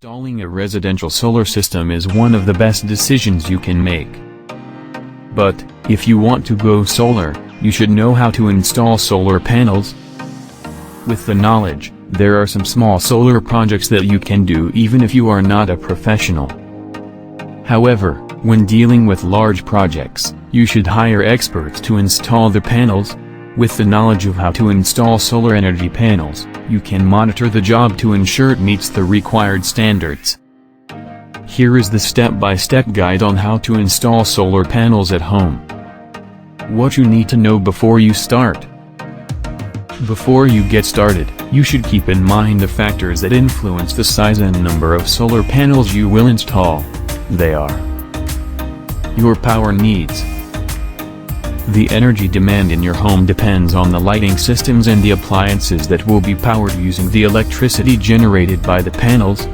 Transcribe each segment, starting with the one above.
Installing a residential solar system is one of the best decisions you can make. But, if you want to go solar, you should know how to install solar panels. With the knowledge, there are some small solar projects that you can do even if you are not a professional. However, when dealing with large projects, you should hire experts to install the panels. With the knowledge of how to install solar energy panels, you can monitor the job to ensure it meets the required standards. Here is the step-by-step guide on how to install solar panels at home. What you need to know before you start. Before you get started, you should keep in mind the factors that influence the size and number of solar panels you will install. They are: your power needs. The energy demand in your home depends on the lighting systems and the appliances that will be powered using the electricity generated by the panels.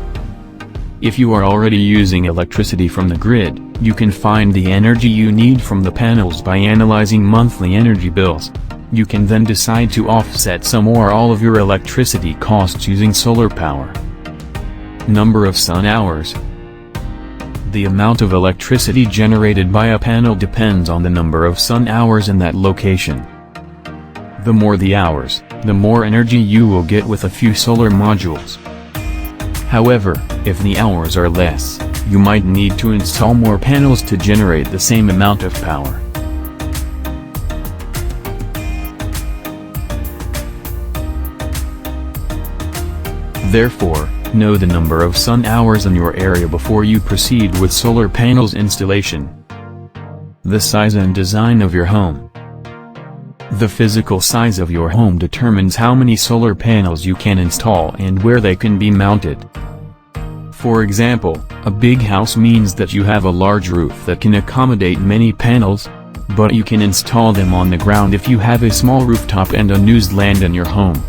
If you are already using electricity from the grid, you can find the energy you need from the panels by analyzing monthly energy bills. You can then decide to offset some or all of your electricity costs using solar power. Number of sun hours. The amount of electricity generated by a panel depends on the number of sun hours in that location. The more the hours, the more energy you will get with a few solar modules. However, if the hours are less, you might need to install more panels to generate the same amount of power. Therefore, know the number of sun hours in your area before you proceed with solar panels installation. The size and design of your home. The physical size of your home determines how many solar panels you can install and where they can be mounted. For example, a big house means that you have a large roof that can accommodate many panels, but you can install them on the ground if you have a small rooftop and unused land in your home.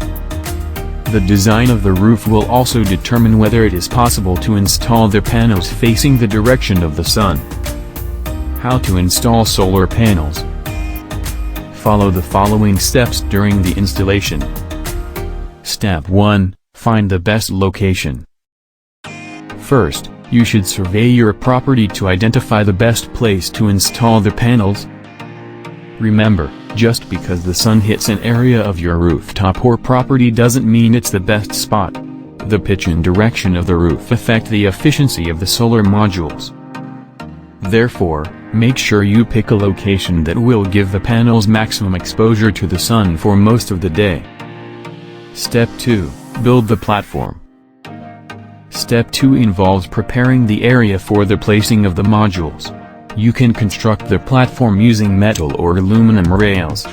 The design of the roof will also determine whether it is possible to install the panels facing the direction of the sun. How to install solar panels. Follow the following steps during the installation. Step 1. Find the best location. First, you should survey your property to identify the best place to install the panels. Remember, just because the sun hits an area of your rooftop or property doesn't mean it's the best spot. The pitch and direction of the roof affect the efficiency of the solar modules. Therefore, make sure you pick a location that will give the panels maximum exposure to the sun for most of the day. Step 2. Build the platform. Step 2 involves preparing the area for the placing of the modules. You can construct the platform using metal or aluminum rails.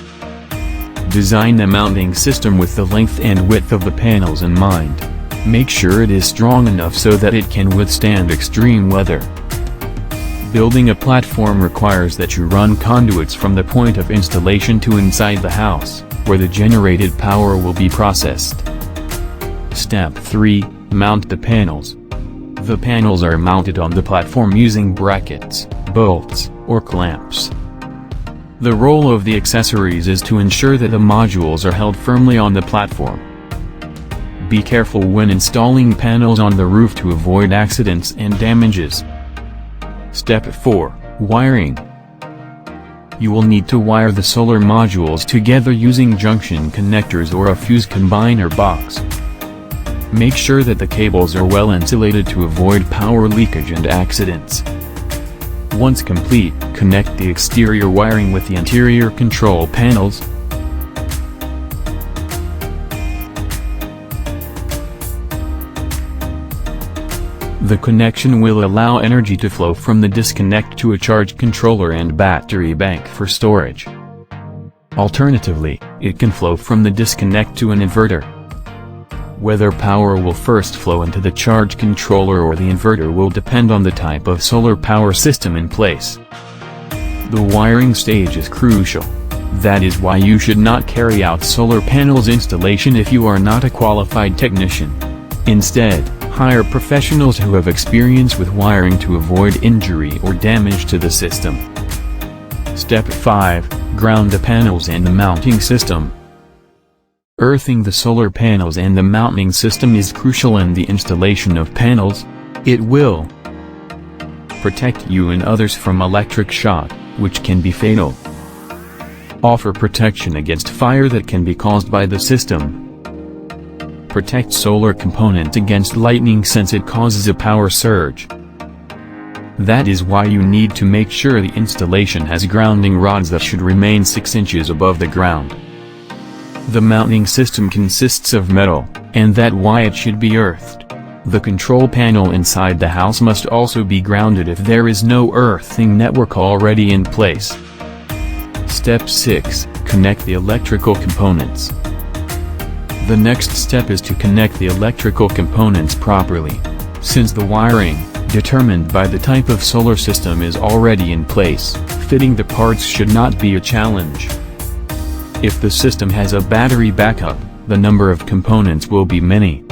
Design the mounting system with the length and width of the panels in mind. Make sure it is strong enough so that it can withstand extreme weather. Building a platform requires that you run conduits from the point of installation to inside the house, where the generated power will be processed. Step 3. Mount the panels. The panels are mounted on the platform using brackets, bolts, or clamps. The role of the accessories is to ensure that the modules are held firmly on the platform. Be careful when installing panels on the roof to avoid accidents and damages. Step 4. Wiring. You will need to wire the solar modules together using junction connectors or a fuse combiner box. Make sure that the cables are well insulated to avoid power leakage and accidents. Once complete, connect the exterior wiring with the interior control panels. The connection will allow energy to flow from the disconnect to a charge controller and battery bank for storage. Alternatively, it can flow from the disconnect to an inverter. Whether power will first flow into the charge controller or the inverter will depend on the type of solar power system in place. The wiring stage is crucial. That is why you should not carry out solar panels installation if you are not a qualified technician. Instead, hire professionals who have experience with wiring to avoid injury or damage to the system. Step 5. Ground the panels and the mounting system. Earthing the solar panels and the mounting system is crucial in the installation of panels. It will protect you and others from electric shock, which can be fatal. Offer protection against fire that can be caused by the system. Protect solar component against lightning since it causes a power surge. That is why you need to make sure the installation has grounding rods that should remain 6 inches above the ground. The mounting system consists of metal, and that's why it should be earthed. The control panel inside the house must also be grounded if there is no earthing network already in place. Step 6. Connect the electrical components. The next step is to connect the electrical components properly. Since the wiring, determined by the type of solar system, is already in place, fitting the parts should not be a challenge. If the system has a battery backup, the number of components will be many.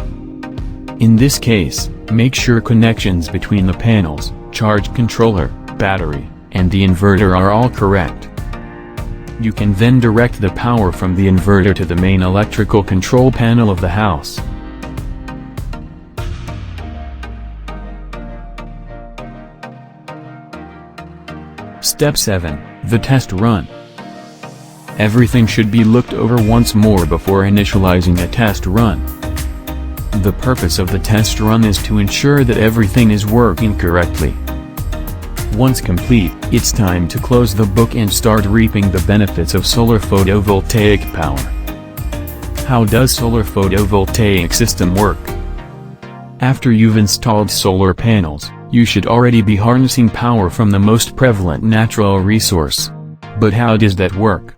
In this case, make sure connections between the panels, charge controller, battery, and the inverter are all correct. You can then direct the power from the inverter to the main electrical control panel of the house. Step 7. The test run. Everything should be looked over once more before initializing a test run. The purpose of the test run is to ensure that everything is working correctly. Once complete, it's time to close the book and start reaping the benefits of solar photovoltaic power. How does solar photovoltaic system work? After you've installed solar panels, you should already be harnessing power from the most prevalent natural resource. But how does that work?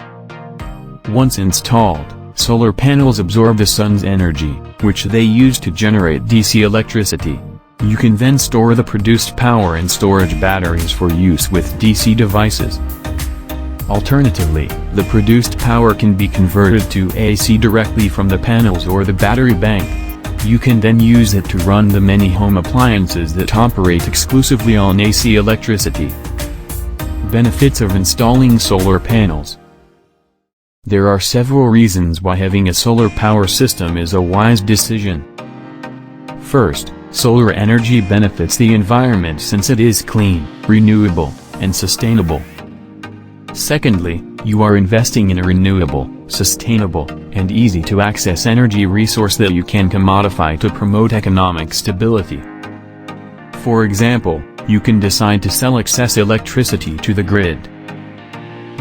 Once installed, solar panels absorb the sun's energy, which they use to generate DC electricity. You can then store the produced power in storage batteries for use with DC devices. Alternatively, the produced power can be converted to AC directly from the panels or the battery bank. You can then use it to run the many home appliances that operate exclusively on AC electricity. Benefits of installing solar panels. There are several reasons why having a solar power system is a wise decision. First, solar energy benefits the environment since it is clean, renewable, and sustainable. Secondly, you are investing in a renewable, sustainable, and easy-to-access energy resource that you can commodify to promote economic stability. For example, you can decide to sell excess electricity to the grid.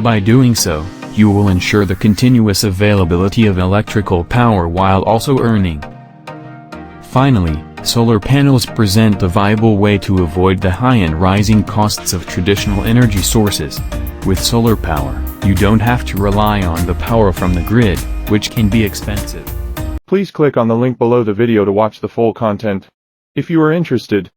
By doing so, you will ensure the continuous availability of electrical power while also earning. Finally, solar panels present a viable way to avoid the high and rising costs of traditional energy sources. With solar power, you don't have to rely on the power from the grid, which can be expensive. Please click on the link below the video to watch the full content. If you are interested,